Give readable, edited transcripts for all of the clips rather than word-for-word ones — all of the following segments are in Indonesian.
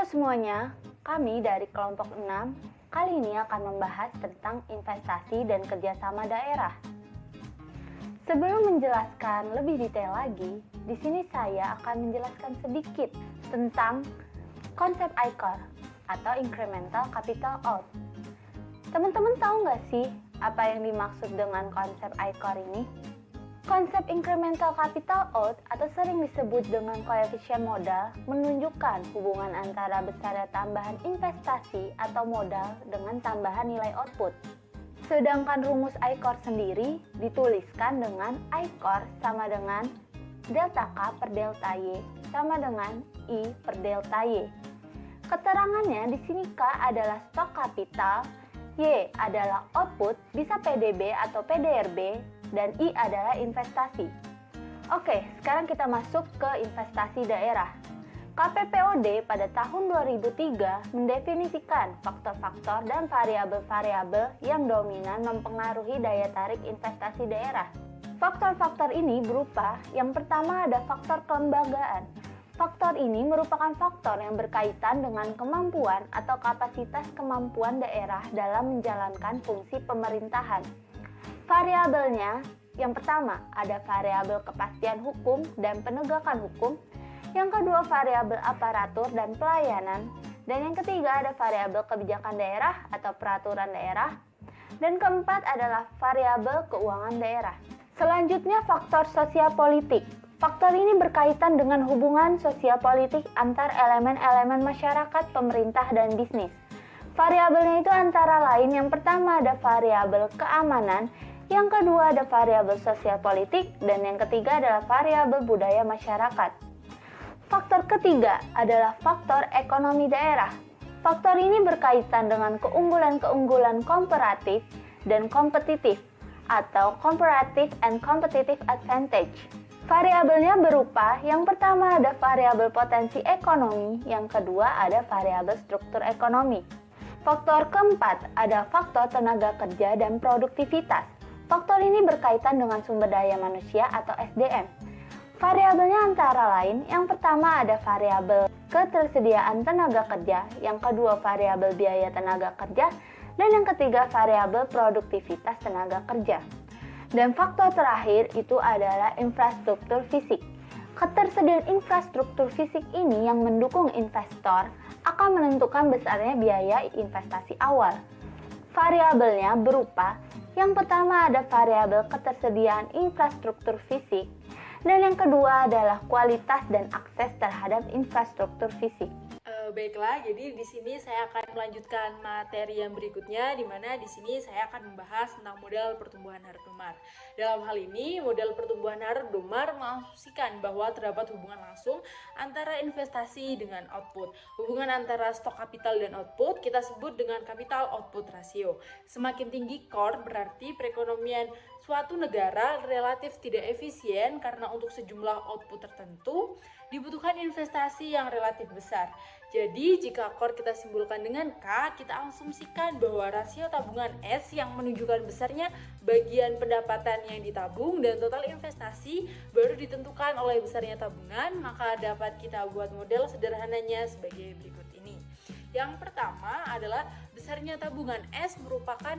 semuanya, kami dari kelompok 6 kali ini akan membahas tentang investasi dan kerjasama daerah. Sebelum menjelaskan lebih detail lagi, di sini saya akan menjelaskan sedikit tentang konsep ICOR atau Incremental Capital Out. Teman-teman tahu nggak sih apa yang dimaksud dengan konsep ICOR ini? Konsep incremental capital out atau sering disebut dengan koefisien modal menunjukkan hubungan antara besarnya tambahan investasi atau modal dengan tambahan nilai output. Sedangkan rumus ICOR sendiri dituliskan dengan ICOR sama dengan delta K per delta Y sama dengan I per delta Y. Keterangannya di sini K adalah stok kapital, Y adalah output, bisa PDB atau PDRB, dan I adalah investasi. Oke, sekarang kita masuk ke investasi daerah. KPPOD pada tahun 2003 mendefinisikan faktor-faktor dan variabel-variabel yang dominan mempengaruhi daya tarik investasi daerah. Faktor-faktor ini berupa, yang pertama ada faktor kelembagaan. Faktor ini merupakan faktor yang berkaitan dengan kemampuan atau kapasitas kemampuan daerah dalam menjalankan fungsi pemerintahan. Variabelnya, yang pertama ada variabel kepastian hukum dan penegakan hukum, yang kedua variabel aparatur dan pelayanan, dan yang ketiga ada variabel kebijakan daerah atau peraturan daerah, dan keempat adalah variabel keuangan daerah. Selanjutnya faktor sosial politik. Faktor ini berkaitan dengan hubungan sosial politik antar elemen-elemen masyarakat, pemerintah, dan bisnis. Variabelnya itu antara lain yang pertama ada variabel keamanan, yang kedua ada variabel sosial politik, dan yang ketiga adalah variabel budaya masyarakat. Faktor ketiga adalah faktor ekonomi daerah. Faktor ini berkaitan dengan keunggulan-keunggulan komparatif dan kompetitif atau comparative and competitive advantage. Variabelnya berupa, yang pertama ada variabel potensi ekonomi, yang kedua ada variabel struktur ekonomi. Faktor keempat ada faktor tenaga kerja dan produktivitas. Faktor ini berkaitan dengan sumber daya manusia atau SDM. Variabelnya antara lain, yang pertama ada variabel ketersediaan tenaga kerja, yang kedua variabel biaya tenaga kerja, dan yang ketiga variabel produktivitas tenaga kerja. Dan faktor terakhir itu adalah infrastruktur fisik. Ketersediaan infrastruktur fisik ini yang mendukung investor akan menentukan besarnya biaya investasi awal. Variabelnya berupa, yang pertama ada variabel ketersediaan infrastruktur fisik, dan yang kedua adalah kualitas dan akses terhadap infrastruktur fisik. Baiklah, jadi di sini saya akan melanjutkan materi yang berikutnya, di mana di sini saya akan membahas tentang model pertumbuhan Hardomar. Dalam hal ini, model pertumbuhan Hardomar mengasumsikan bahwa terdapat hubungan langsung antara investasi dengan output. Hubungan antara stok kapital dan output kita sebut dengan capital output ratio. Semakin tinggi core berarti perekonomian suatu negara relatif tidak efisien karena untuk sejumlah output tertentu dibutuhkan investasi yang relatif besar. Jadi jika core kita simpulkan dengan K, kita asumsikan bahwa rasio tabungan S yang menunjukkan besarnya bagian pendapatan yang ditabung dan total investasi baru ditentukan oleh besarnya tabungan, maka dapat kita buat model sederhananya sebagai berikut ini. Yang pertama adalah besarnya tabungan S merupakan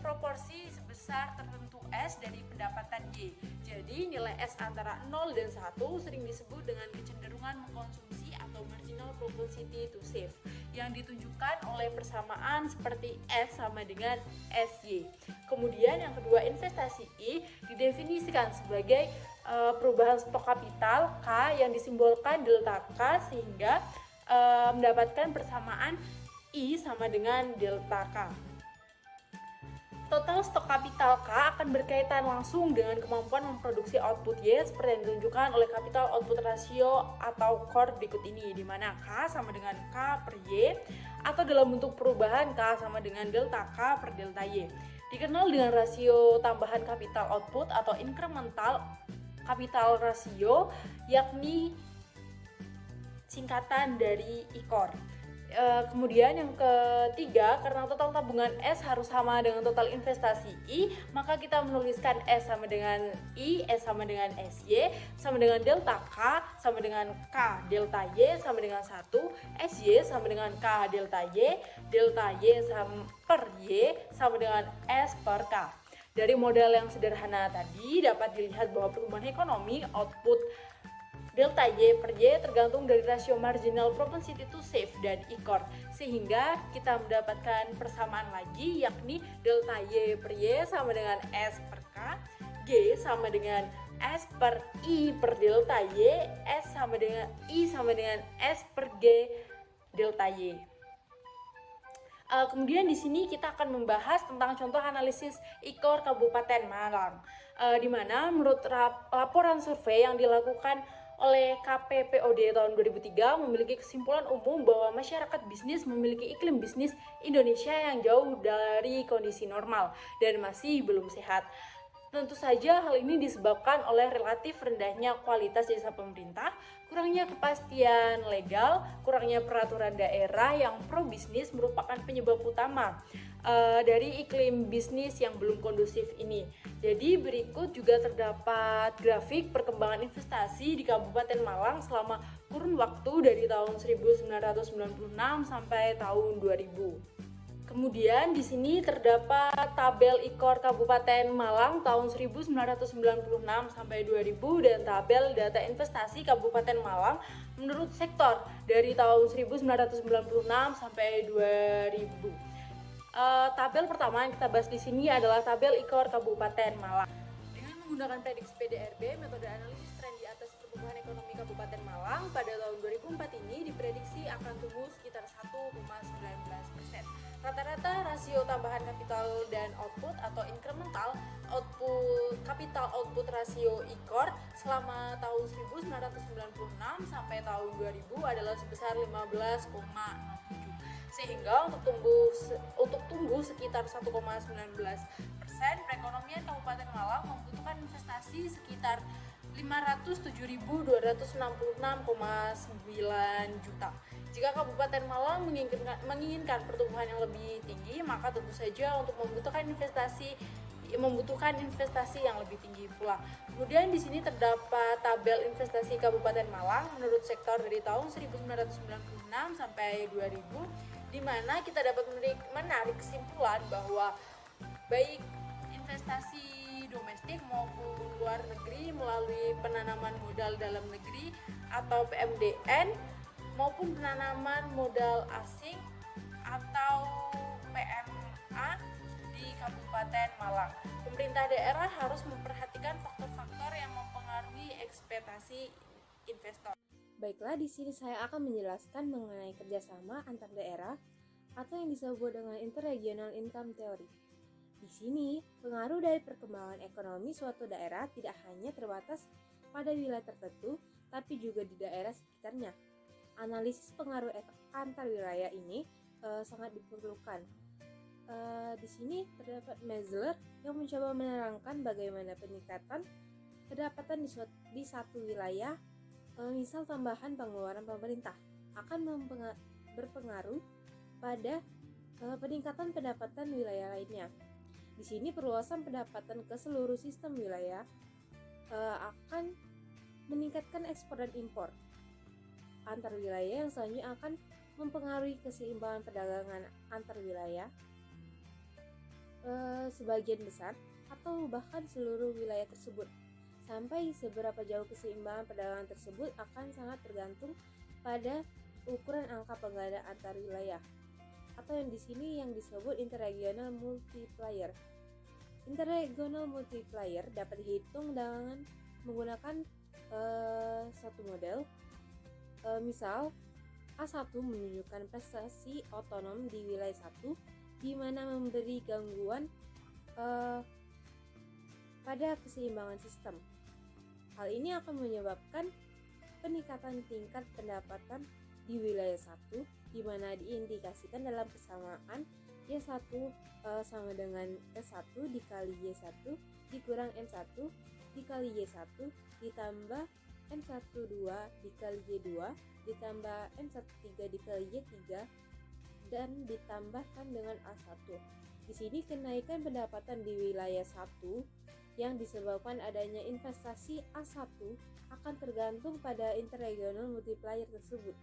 proporsi sebesar tertentu S dari pendapatan Y. Jadi nilai S antara 0 dan 1 sering disebut dengan kecenderungan mengkonsumsi atau marginal propensity to save yang ditunjukkan oleh persamaan seperti S sama dengan SY. Kemudian yang kedua, investasi I didefinisikan sebagai perubahan stok kapital K yang disimbolkan delta K sehingga mendapatkan persamaan I sama dengan delta K. Total stok kapital K akan berkaitan langsung dengan kemampuan memproduksi output Y seperti yang ditunjukkan oleh capital output ratio atau core berikut ini, di mana K sama dengan K per Y atau dalam bentuk perubahan K sama dengan delta K per delta Y. Dikenal dengan rasio tambahan capital output atau incremental capital ratio, yakni singkatan dari ICOR. Kemudian yang ketiga, karena total tabungan S harus sama dengan total investasi I, maka kita menuliskan S sama dengan I, S sama dengan SY, sama dengan delta K, sama dengan K delta Y, sama dengan 1, SY sama dengan K delta Y sama per Y, sama dengan S per K. Dari modal yang sederhana tadi, dapat dilihat bahwa pertumbuhan ekonomi output delta Y per Y tergantung dari rasio marginal propensity to save dan ICOR, sehingga kita mendapatkan persamaan lagi, yakni delta Y per Y sama dengan S per K, G sama dengan S per I per delta Y, S sama dengan I sama dengan S per G delta Y. Kemudian di sini kita akan membahas tentang contoh analisis ICOR Kabupaten Malang, di mana menurut laporan survei yang dilakukan oleh KPPOD tahun 2003 memiliki kesimpulan umum bahwa masyarakat bisnis memiliki iklim bisnis Indonesia yang jauh dari kondisi normal dan masih belum sehat. Tentu saja hal ini disebabkan oleh relatif rendahnya kualitas jasa pemerintah, kurangnya kepastian legal, kurangnya peraturan daerah yang pro bisnis merupakan penyebab utama dari iklim bisnis yang belum kondusif ini. Jadi berikut juga terdapat grafik perkembangan investasi di Kabupaten Malang selama kurun waktu dari tahun 1996 sampai tahun 2000. Kemudian di sini terdapat tabel ICOR Kabupaten Malang tahun 1996 sampai 2000 dan tabel data investasi Kabupaten Malang menurut sektor dari tahun 1996 sampai 2000. Tabel pertama yang kita bahas di sini adalah tabel ICOR Kabupaten Malang. Dengan menggunakan prediksi PDRB, metode analisis tren di atas pertumbuhan ekonomi Kabupaten Malang pada tahun 2004 ini diprediksi akan tumbuh sekitar 1,19%. Rata-rata rasio tambahan kapital dan output atau incremental output capital output rasio ICOR selama tahun 1996 sampai tahun 2000 adalah sebesar 15,67. Sehingga untuk tumbuh sekitar 1,19%, perekonomian Kabupaten Malang membutuhkan investasi sekitar 576.669 juta. Jika Kabupaten Malang menginginkan pertumbuhan yang lebih tinggi, maka tentu saja untuk membutuhkan investasi yang lebih tinggi pula. Kemudian di sini terdapat tabel investasi Kabupaten Malang menurut sektor dari tahun 1996 sampai 2000, di mana kita dapat menarik kesimpulan bahwa baik investasi domestik maupun luar negeri melalui penanaman modal dalam negeri atau PMDN maupun penanaman modal asing atau PMA di Kabupaten Malang. Pemerintah daerah harus memperhatikan faktor-faktor yang mempengaruhi ekspektasi investor. Baiklah, di sini saya akan menjelaskan mengenai kerjasama antar daerah atau yang disebut dengan interregional income theory. Di sini, pengaruh dari perkembangan ekonomi suatu daerah tidak hanya terbatas pada wilayah tertentu, tapi juga di daerah sekitarnya. Analisis pengaruh antar wilayah ini sangat diperlukan. Di sini terdapat Mazler yang mencoba menerangkan bagaimana peningkatan pendapatan di satu wilayah, misal tambahan pengeluaran pemerintah, akan berpengaruh pada peningkatan pendapatan wilayah lainnya. Di sini perluasan pendapatan ke seluruh sistem wilayah akan meningkatkan ekspor dan impor antar wilayah yang selanjutnya akan mempengaruhi keseimbangan perdagangan antar wilayah sebagian besar atau bahkan seluruh wilayah tersebut. Sampai seberapa jauh keseimbangan perdagangan tersebut akan sangat tergantung pada ukuran angka penggandaan antar wilayah atau yang di sini yang disebut interregional multiplier. Interregional multiplier dapat dihitung dengan menggunakan satu model. Misal A1 menunjukkan prestasi otonom di wilayah 1 di mana memberi gangguan pada keseimbangan sistem. Hal ini akan menyebabkan peningkatan tingkat pendapatan di wilayah 1 di mana diindikasikan dalam persamaan Y1 sama dengan S1 dikali Y1 dikurang M1 dikali Y1 ditambah M12 dikali Y2 ditambah M13 dikali Y3 dan ditambahkan dengan A1. Di sini kenaikan pendapatan di wilayah 1 yang disebabkan adanya investasi A1 akan tergantung pada interregional multiplier tersebut.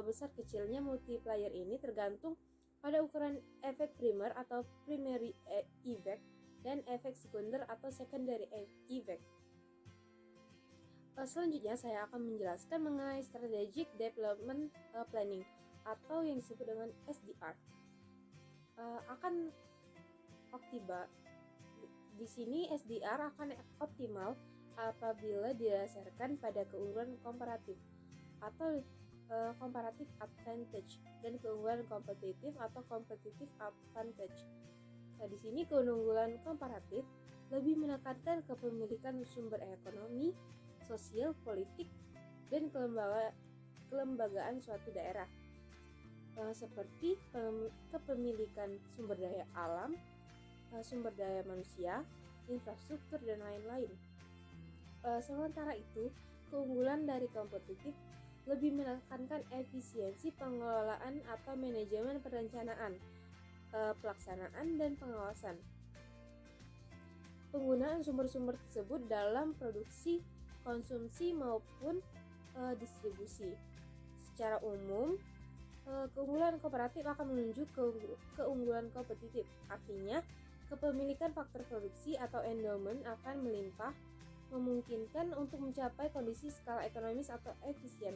Besar kecilnya multiplier ini tergantung pada ukuran efek primer atau primary effect dan efek sekunder atau secondary effect. Selanjutnya saya akan menjelaskan mengenai strategic development planning atau yang disebut dengan SDR. Akan optimal. Di sini SDR akan optimal apabila didasarkan pada keunggulan komparatif atau comparative advantage dan keunggulan kompetitif atau competitive advantage. Nah, di sini keunggulan komparatif lebih menekankan kepemilikan sumber ekonomi, sosial, politik, dan kelembagaan suatu daerah, seperti kepemilikan sumber daya alam, sumber daya manusia, infrastruktur, dan lain-lain. Sementara itu, keunggulan dari kompetitif lebih menekankan efisiensi pengelolaan atau manajemen perencanaan, pelaksanaan, dan pengawasan. Penggunaan sumber-sumber tersebut dalam produksi, konsumsi, maupun distribusi. Secara umum, keunggulan kooperatif akan menunjuk keunggulan kompetitif. Artinya, kepemilikan faktor produksi atau endowment akan melimpah, memungkinkan untuk mencapai kondisi skala ekonomis atau efisien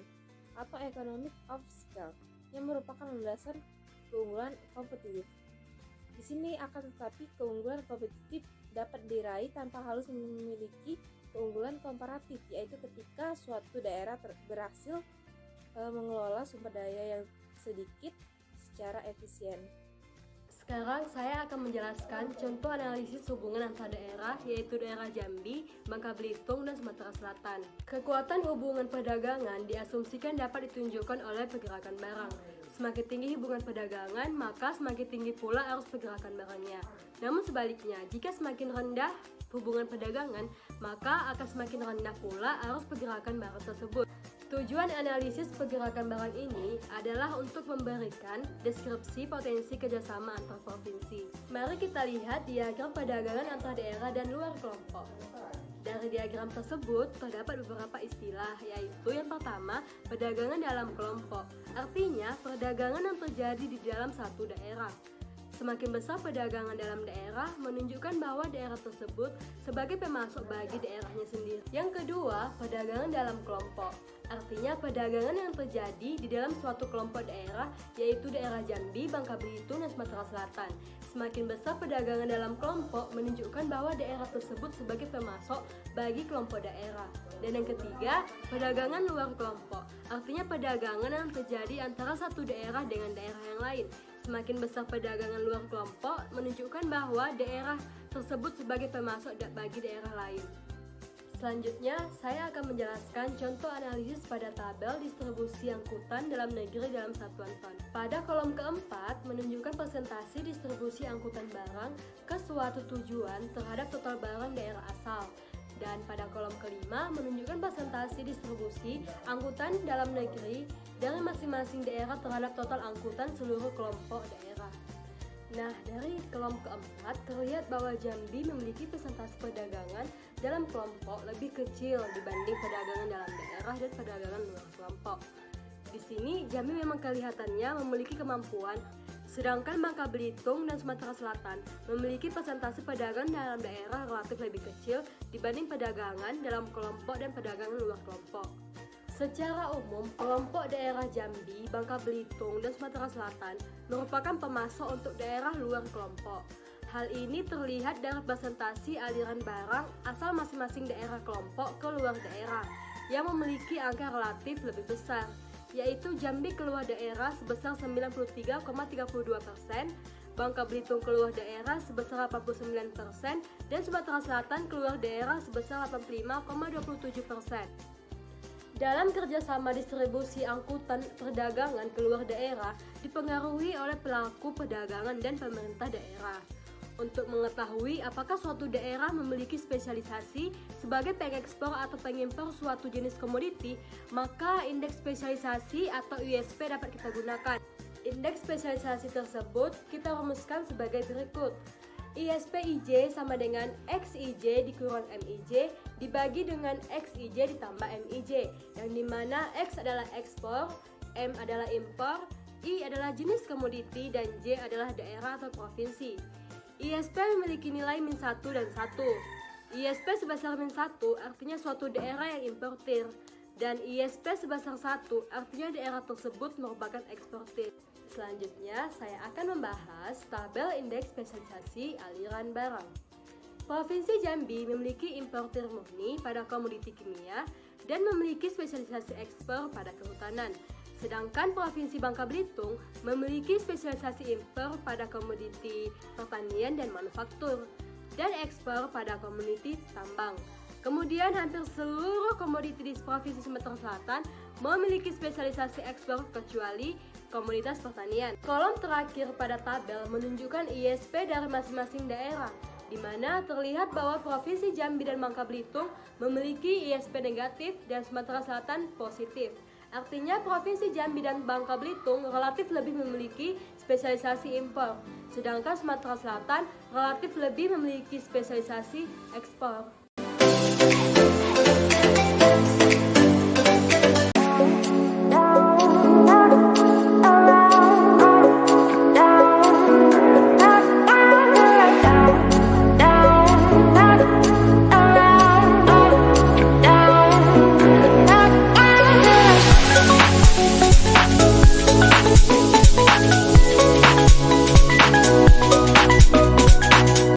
atau economic of scale yang merupakan landasan keunggulan kompetitif. Di sini akan tetapi keunggulan kompetitif dapat diraih tanpa harus memiliki keunggulan komparatif, yaitu ketika suatu daerah berhasil mengelola sumber daya yang sedikit secara efisien. Sekarang saya akan menjelaskan contoh analisis hubungan antar daerah, yaitu daerah Jambi, Bangka Belitung, dan Sumatera Selatan. Kekuatan hubungan perdagangan diasumsikan dapat ditunjukkan oleh pergerakan barang. Semakin tinggi hubungan perdagangan, maka semakin tinggi pula arus pergerakan barangnya. Namun sebaliknya, jika semakin rendah hubungan perdagangan, maka akan semakin rendah pula arus pergerakan barang tersebut. Tujuan analisis pergerakan barang ini adalah untuk memberikan deskripsi potensi kerjasama antar provinsi. Mari kita lihat diagram perdagangan antar daerah dan luar kelompok. Dari diagram tersebut terdapat beberapa istilah, yaitu yang pertama, perdagangan dalam kelompok. Artinya, perdagangan yang terjadi di dalam satu daerah. Semakin besar perdagangan dalam daerah menunjukkan bahwa daerah tersebut sebagai pemasok bagi daerahnya sendiri. Yang kedua, perdagangan dalam kelompok. Artinya perdagangan yang terjadi di dalam suatu kelompok daerah, yaitu daerah Jambi, Bangka Belitung, dan Sumatera Selatan. Semakin besar perdagangan dalam kelompok menunjukkan bahwa daerah tersebut sebagai pemasok bagi kelompok daerah. Dan yang ketiga, perdagangan luar kelompok. Artinya perdagangan yang terjadi antara satu daerah dengan daerah yang lain. Semakin besar perdagangan luar kelompok menunjukkan bahwa daerah tersebut sebagai pemasok bagi daerah lain. Selanjutnya, saya akan menjelaskan contoh analisis pada tabel distribusi angkutan dalam negeri dalam satuan ton. Pada kolom keempat, menunjukkan persentase distribusi angkutan barang ke suatu tujuan terhadap total barang daerah asal. Dan pada kolom kelima, menunjukkan persentase distribusi angkutan dalam negeri dari masing-masing daerah terhadap total angkutan seluruh kelompok daerah. Nah, dari kolom keempat terlihat bahwa Jambi memiliki persentase perdagangan dalam kelompok lebih kecil dibanding perdagangan dalam daerah dan perdagangan luar kelompok. Di sini Jambi memang kelihatannya memiliki kemampuan, sedangkan Bangka Belitung dan Sumatera Selatan memiliki persentase perdagangan dalam daerah relatif lebih kecil dibanding perdagangan dalam kelompok dan perdagangan luar kelompok. Secara umum, kelompok daerah Jambi, Bangka Belitung, dan Sumatera Selatan merupakan pemasok untuk daerah luar kelompok. Hal ini terlihat dari presentasi aliran barang asal masing-masing daerah kelompok ke luar daerah yang memiliki angka relatif lebih besar, yaitu Jambi keluar daerah sebesar 93,32%, Bangka Belitung keluar daerah sebesar 89%, dan Sumatera Selatan keluar daerah sebesar 85,27%. Dalam kerjasama distribusi angkutan perdagangan keluar daerah dipengaruhi oleh pelaku perdagangan dan pemerintah daerah. Untuk mengetahui apakah suatu daerah memiliki spesialisasi sebagai pengekspor atau pengimpor suatu jenis komoditi, maka indeks spesialisasi atau ISP dapat kita gunakan. Indeks spesialisasi tersebut kita rumuskan sebagai berikut. ISP IJ sama dengan XIJ dikurang MIJ dibagi dengan XIJ ditambah MIJ, yang dimana X adalah ekspor, M adalah impor, I adalah jenis komoditi, dan J adalah daerah atau provinsi. ISP memiliki nilai min 1 dan 1. ISP sebesar min 1 artinya suatu daerah yang importir, dan ISP sebesar 1 artinya daerah tersebut merupakan eksportir. Selanjutnya, saya akan membahas tabel indeks spesialisasi aliran barang. Provinsi Jambi memiliki importir murni pada komoditi kimia dan memiliki spesialisasi ekspor pada kehutanan. Sedangkan Provinsi Bangka Belitung memiliki spesialisasi impor pada komoditi pertanian dan manufaktur, dan ekspor pada komoditi tambang. Kemudian hampir seluruh komoditi di Provinsi Sumatera Selatan memiliki spesialisasi ekspor kecuali komoditas pertanian. Kolom terakhir pada tabel menunjukkan ISP dari masing-masing daerah, di mana terlihat bahwa Provinsi Jambi dan Bangka Belitung memiliki ISP negatif dan Sumatera Selatan positif. Artinya Provinsi Jambi dan Bangka Belitung relatif lebih memiliki spesialisasi impor, sedangkan Sumatera Selatan relatif lebih memiliki spesialisasi ekspor.